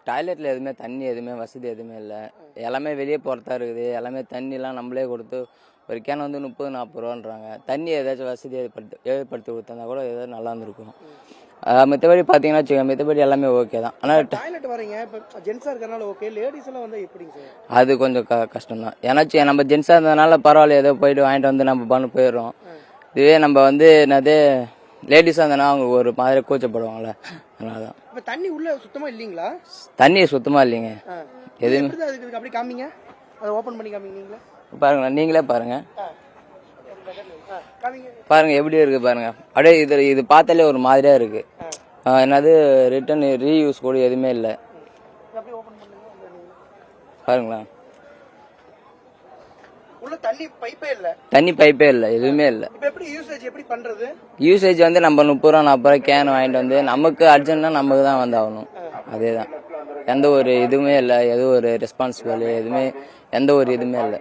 டாய்லெட்டில் எதுவுமே தண்ணி எதுவுமே வசதி எதுவுமே இல்லை. எல்லாமே வெளியே போகிறதா இருக்குது. எல்லாமே தண்ணிலாம் நம்மளே கொடுத்து ஒரு கேன் வந்து 30-40 ரூபான்றாங்க. தண்ணி ஏதாச்சும் வசதி ஏற்படுத்தி கொடுத்தா கூட ஏதாவது நல்லா இருந்திருக்கும். மற்றபடி பார்த்தீங்கன்னா வச்சுக்கோங்க, மற்றபடி எல்லாமே ஓகே தான். ஆனால் டாய்லெட் வரீங்க இப்போ ஜென்ஸாக இருக்கிறனால ஓகே, லேடிஸ் எல்லாம் வந்து எப்படிங்க சார்? அது கொஞ்சம் கஷ்டம் தான். ஏன்னாச்சும் நம்ம ஜென்ஸாக இருந்ததுனால பரவாயில்ல, ஏதோ போயிட்டு வாங்கிட்டு வந்து நம்ம பண்ண போயிடுறோம். இதுவே நம்ம வந்து என்னது லேடிஸாக இருந்தனா அவங்க ஒரு மாதிரி கூச்சப்படுவாங்களே, அதனால தான். இப்போ தண்ணி உள்ள சுத்தமாக இல்லைங்களா? தண்ணி சுத்தமாக இல்லைங்க எதுவுமே. அதுக்கு அப்படி காமிங்க, அதை ஓப்பன் பண்ணி காமிங்க. நீங்களே பாருங்களேன், நீங்களே பாருங்க பாருங்க எப்படி இருக்கு பாருங்க. அப்படியே இது பார்த்தாலே ஒரு மாதிரியா இருக்கு. என்னது ரிட்டர்ன் ரீயூஸ் கூட எதுவுமே இல்லை. பாருங்களேன், தண்ணி பைப்பே இல்லை, எதுவுமே இல்லை. யூசேஜ் வந்து நம்ம 30 ரூபா 40 ரூபா கேன் வாங்கிட்டு வந்து நமக்கு அர்ஜென்ட்னா நமக்கு தான் வந்து ஆகணும். அதே தான். எந்த ஒரு இதுவுமே இல்லை, எதுவும் ஒரு ரெஸ்பான்சிபிள் எதுவுமே, எந்த ஒரு இதுவுமே இல்லை.